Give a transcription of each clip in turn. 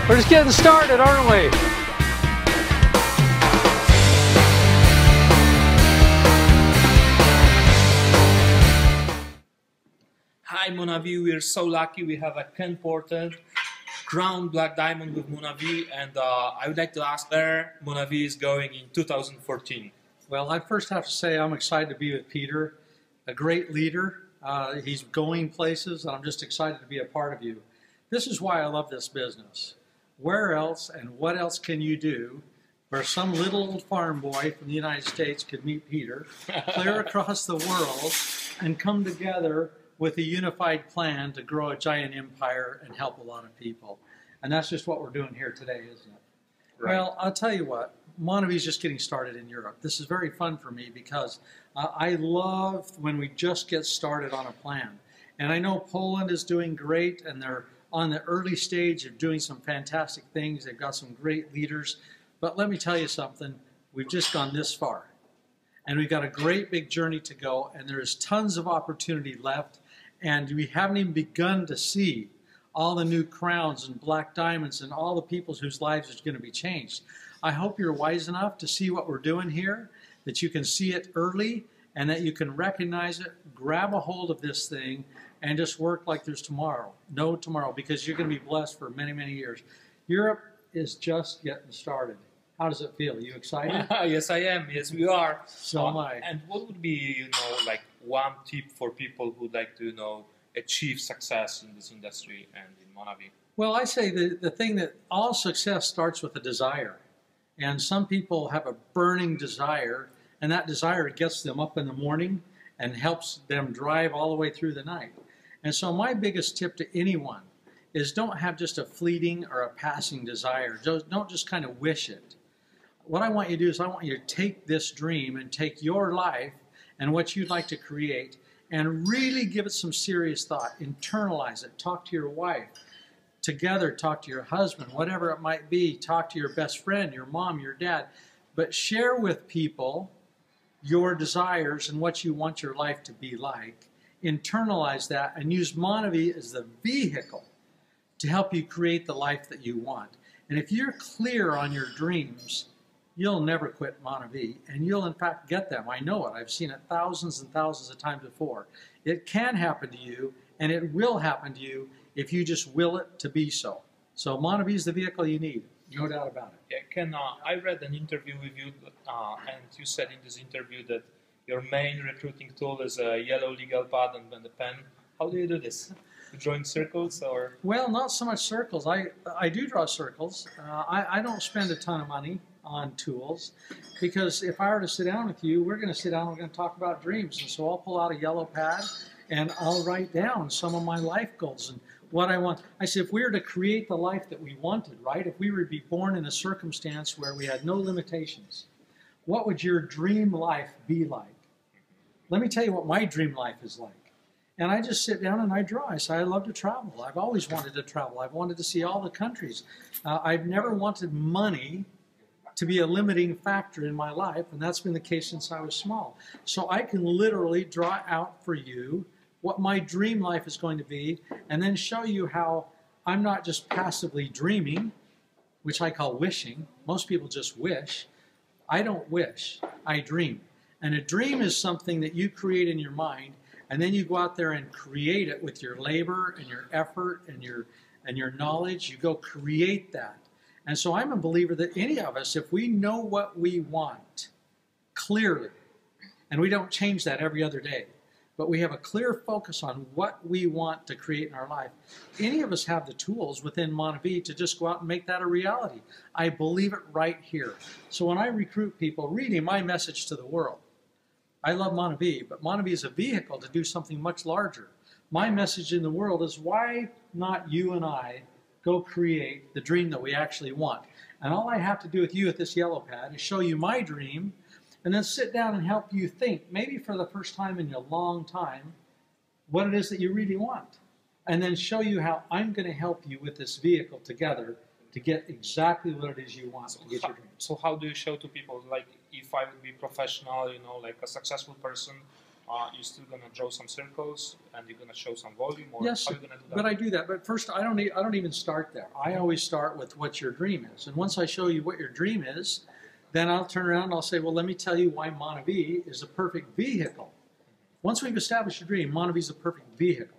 We're just getting started, aren't we? Hi Monavi, we're so lucky we have a Ken Porter crown black diamond with Monavi, and I would like to ask where Monavi is going in 2014. Well, I first have to say I'm excited to be with Peter, a great leader. He's going places, and I'm just excited to be a part of you. This is why I love this business. Where else and what else can you do where some little old farm boy from the United States could meet Peter, clear across the world, and come together with a unified plan to grow a giant empire and help a lot of people. And that's just what we're doing here today, isn't it? Right. Well, I'll tell you what, Monavi's just getting started in Europe. This is very fun for me because I love when we just get started on a plan. And I know Poland is doing great, and they're on the early stage of doing some fantastic things. They've got some great leaders. But let me tell you something, we've just gone this far. And we've got a great big journey to go, and there's tons of opportunity left. And we haven't even begun to see all the new crowns and black diamonds and all the people whose lives are going to be changed. I hope you're wise enough to see what we're doing here, that you can see it early, and that you can recognize it, grab a hold of this thing, and just work like there's tomorrow. No tomorrow, because you're going to be blessed for many, many years. Europe is just getting started. How does it feel? Are you excited? Yes, I am. Yes, we are. So am I. And what would be, like one tip for people who'd like to, achieve success in this industry and in Monavi? Well, I say the thing that all success starts with a desire. And some people have a burning desire, and that desire gets them up in the morning and helps them drive all the way through the night. And so my biggest tip to anyone is don't have just a fleeting or a passing desire. Don't just kind of wish it. What I want you to do is I want you to take this dream and take your life and what you'd like to create and really give it some serious thought. Internalize it. Talk to your wife. Together, talk to your husband, whatever it might be. Talk to your best friend, your mom, your dad. But share with people your desires and what you want your life to be like. Internalize that and use Monavi as the vehicle to help you create the life that you want. And if you're clear on your dreams, you'll never quit Monavi, and you'll in fact get them. I know it. I've seen it thousands and thousands of times before. It can happen to you, and it will happen to you if you just will it to be so. So Monavi is the vehicle you need, no doubt about it. Yeah, Ken, I read an interview with you, and you said in this interview that your main recruiting tool is a yellow legal pad and a pen. How do you do this? Drawing circles, or? Well, not so much circles. I do draw circles. I don't spend a ton of money on tools, because if I were to sit down with you, we're going to sit down and we're going to talk about dreams. And so I'll pull out a yellow pad and I'll write down some of my life goals and what I want. I said, if we were to create the life that we wanted, right? If we were to be born in a circumstance where we had no limitations, what would your dream life be like? Let me tell you what my dream life is like. And I just sit down and I draw. I say, I love to travel. I've always wanted to travel. I've wanted to see all the countries. I've never wanted money to be a limiting factor in my life, and that's been the case since I was small. So I can literally draw out for you what my dream life is going to be, and then show you how I'm not just passively dreaming, which I call wishing. Most people just wish. I don't wish, I dream. And a dream is something that you create in your mind, and then you go out there and create it with your labor and your effort and your knowledge. You go create that. And so I'm a believer that any of us, if we know what we want clearly, and we don't change that every other day, but we have a clear focus on what we want to create in our life, any of us have the tools within Monavi to just go out and make that a reality. I believe it right here. So when I recruit people, really my message to the world, I love Monavi, but Monavi is a vehicle to do something much larger. My message in the world is, why not you and I go create the dream that we actually want? And all I have to do with you at this yellow pad is show you my dream, and then sit down and help you think, maybe for the first time in a long time, what it is that you really want. And then show you how I'm going to help you with this vehicle together to get exactly what it is you want to get your dream. So how do you show to people, like if I would be professional, like a successful person, you're still gonna draw some circles and you're gonna show some volume, or Yes, how are you gonna do that? but I do that. But first, I don't even start there. I always start with what your dream is. And once I show you what your dream is, then I'll turn around and I'll say, well, let me tell you why Monavi is a perfect vehicle. Once we've established your dream, Monavi is a perfect vehicle.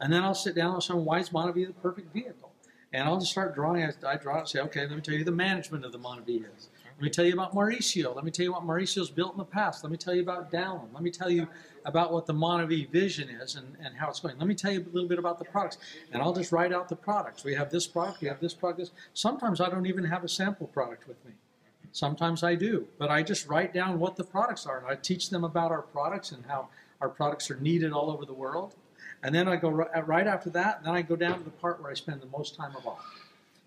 And then I'll sit down and say, why is Monavi the perfect vehicle? And I'll just start drawing. I draw and say, okay, let me tell you the management of the Monavi is. Let me tell you about Mauricio. Let me tell you what Mauricio's built in the past. Let me tell you about Dallin. Let me tell you about what the Monavi vision is and how it's going. Let me tell you a little bit about the products. And I'll just write out the products. We have this product, we have this product, this. Sometimes I don't even have a sample product with me. Sometimes I do. But I just write down what the products are. And I teach them about our products and how our products are needed all over the world. And then I go right after that, then I go down to the part where I spend the most time of all.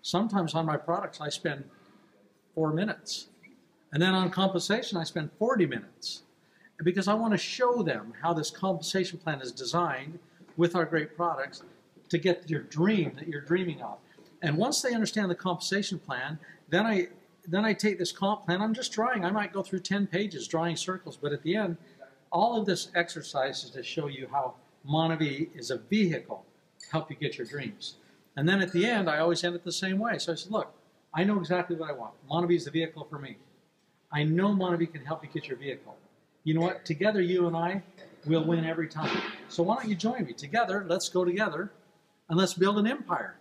Sometimes on my products I spend 4 minutes. And then on compensation I spend 40 minutes. Because I want to show them how this compensation plan is designed with our great products to get your dream that you're dreaming of. And once they understand the compensation plan, then I take this comp plan. I'm just drawing. I might go through 10 pages drawing circles, but at the end, all of this exercise is to show you how Monavi is a vehicle to help you get your dreams. And then at the end, I always end it the same way. So I said, look, I know exactly what I want. Monavi is the vehicle for me. I know Monavi can help you get your vehicle. You know what? Together, you and I will win every time. So why don't you join me? Together, let's go together and let's build an empire.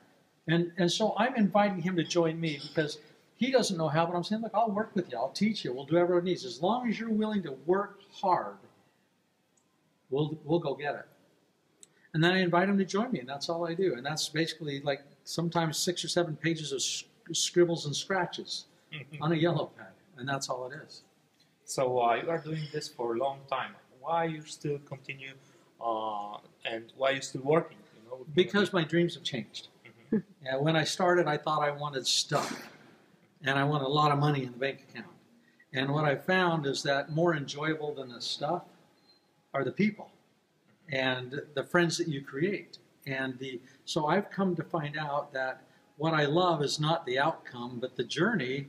And so I'm inviting him to join me because he doesn't know how, but I'm saying, look, I'll work with you. I'll teach you. We'll do whatever it needs. As long as you're willing to work hard, we'll go get it. And then I invite him to join me, and that's all I do. And that's basically like sometimes 6 or 7 pages of scribbles and scratches on a yellow pad, and that's all it is. So you are doing this for a long time. Why you still continue, and why you still working? You know, because my dreams have changed. Yeah, when I started, I thought I wanted stuff, and I wanted a lot of money in the bank account. And what I found is that more enjoyable than the stuff are the people and the friends that you create. So I've come to find out that what I love is not the outcome, but the journey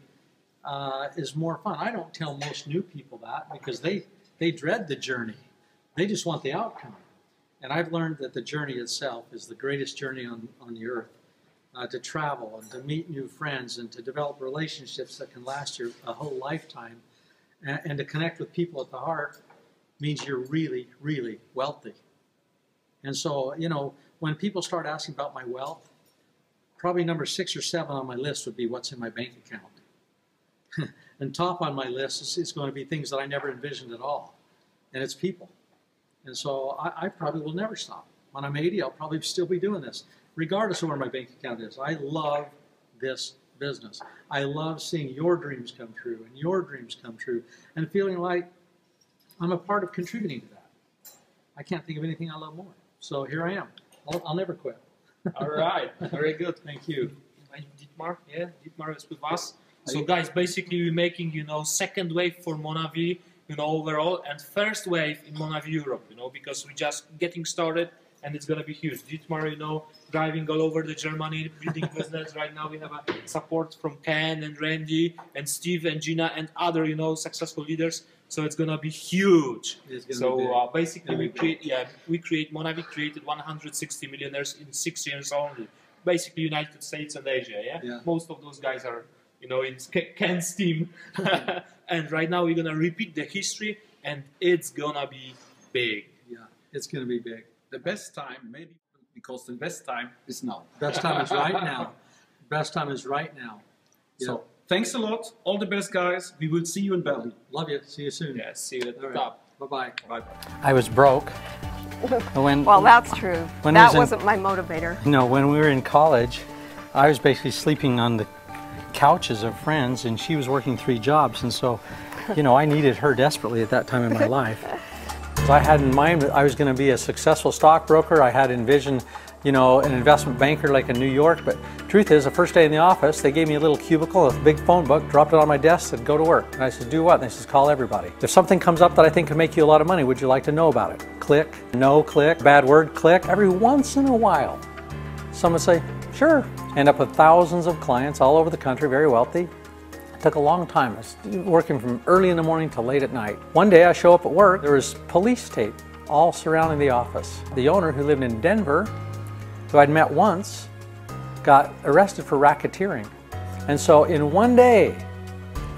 is more fun. I don't tell most new people that because they dread the journey. They just want the outcome. And I've learned that the journey itself is the greatest journey on the earth. To travel and to meet new friends and to develop relationships that can last you a whole lifetime and to connect with people at the heart means you're really, really wealthy. And so, you know, when people start asking about my wealth, probably number 6 or 7 on my list would be what's in my bank account. And top on my list is going to be things that I never envisioned at all. And it's people. And so I probably will never stop. When I'm 80, I'll probably still be doing this, regardless of where my bank account is. I love this business. I love seeing your dreams come true and your dreams come true and feeling like I'm a part of contributing to that. I can't think of anything I love more. So here I am. I'll never quit. All right. Very good. Thank you. Dietmar, yeah, Dietmar is with us. So guys, basically we're making, you know, second wave for Monavi, you know, overall, and first wave in Monavi Europe, you know, because we're just getting started and it's going to be huge. Dietmar, you know, driving all over the Germany, building business. Right now we have a support from Ken and Randy and Steve and Gina and other, you know, successful leaders. So it's going to be huge. So basically we create Monavi created 160 millionaires in 6 years only. Basically United States and Asia, yeah? Most of those guys are, you know, in Ken's team. And right now we're going to repeat the history and it's going to be big. Yeah, it's going to be big. The best time, maybe because the best time is now. Best time is right now. Best time is right now. Yeah. So thanks a lot. All the best, guys. We will see you in Berlin. Love you. See you soon. Yeah, see you at the All top. Right. Bye-bye. Bye-bye. I was broke. Well, that's true. That wasn't my motivator. No, when we were in college, I was basically sleeping on the couches of friends, and she was working 3 jobs, and so, you know, I needed her desperately at that time in my life. So I had in mind that I was going to be a successful stockbroker. I had envisioned, you know, an investment banker like in New York, but truth is, the first day in the office, they gave me a little cubicle, a big phone book, dropped it on my desk, said, go to work. And I said, do what? And they said, call everybody. If something comes up that I think could make you a lot of money, would you like to know about it? Click, no, click, bad word, click. Every once in a while, someone would say, sure. End up with thousands of clients all over the country, very wealthy. It took a long time. I was working from early in the morning till late at night. One day I show up at work, there was police tape all surrounding the office. The owner, who lived in Denver, who I'd met once, got arrested for racketeering. And so in one day,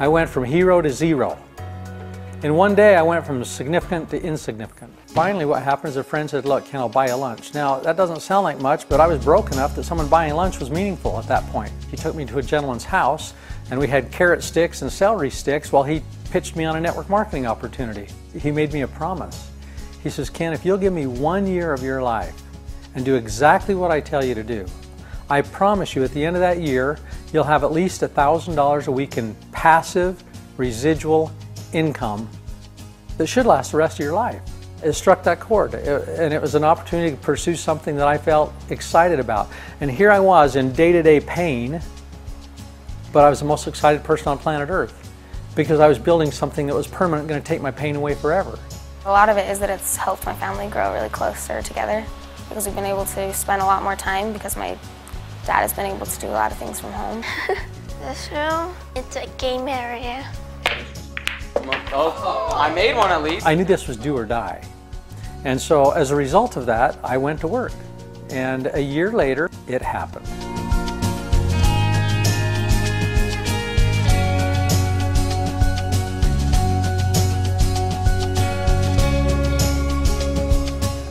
I went from hero to zero. In one day, I went from significant to insignificant. Finally, what happened is a friend said, look, Ken, I'll buy you lunch. Now, that doesn't sound like much, but I was broke enough that someone buying lunch was meaningful at that point. He took me to a gentleman's house, and we had carrot sticks and celery sticks while he pitched me on a network marketing opportunity. He made me a promise. He says, Ken, if you'll give me 1 year of your life and do exactly what I tell you to do, I promise you at the end of that year, you'll have at least $1,000 a week in passive, residual income that should last the rest of your life. It struck that chord, and it was an opportunity to pursue something that I felt excited about. And here I was in day-to-day pain, but I was the most excited person on planet Earth because I was building something that was permanent, going to take my pain away forever. A lot of it is that it's helped my family grow really closer together because we've been able to spend a lot more time because my dad has been able to do a lot of things from home. This room, it's a game area. Oh, I made one at least. I knew this was do or die. And so as a result of that, I went to work. And a year later, it happened.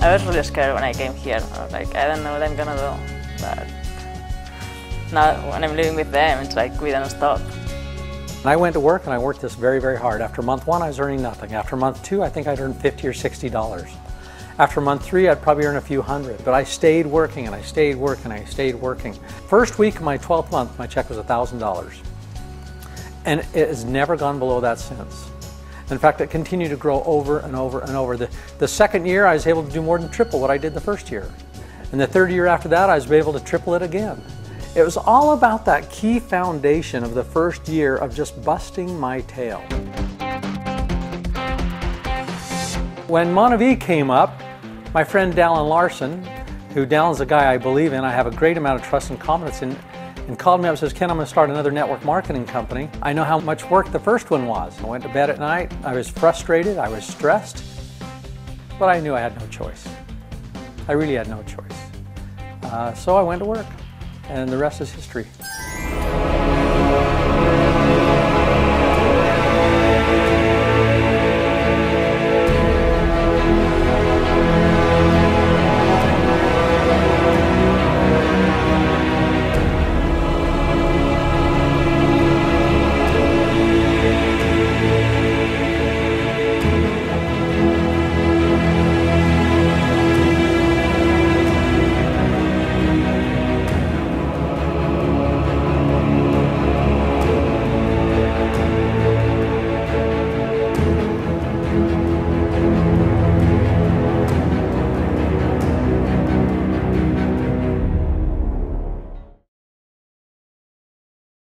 I was really scared when I came here. I was like, I don't know what I'm gonna do. But now when I'm living with them, it's like we don't stop. And I went to work and I worked this very, very hard. After month 1, I was earning nothing. After month 2, I think I'd earned $50 or $60. After month 3, I'd probably earn a few hundred. But I stayed working and I stayed working and I stayed working. First week of my 12th month, my check was $1,000. And it has never gone below that since. In fact, it continued to grow over and over and over. The second year, I was able to do more than triple what I did the first year. And the third year after that, I was able to triple it again. It was all about that key foundation of the first year of just busting my tail. When Monavie came up, my friend Dallin Larson, who Dallin's a guy I believe in, I have a great amount of trust and confidence in, and called me up and says, Ken, I'm going to start another network marketing company. I know how much work the first one was. I went to bed at night, I was frustrated, I was stressed, but I knew I had no choice. I really had no choice. So I went to work, and the rest is history.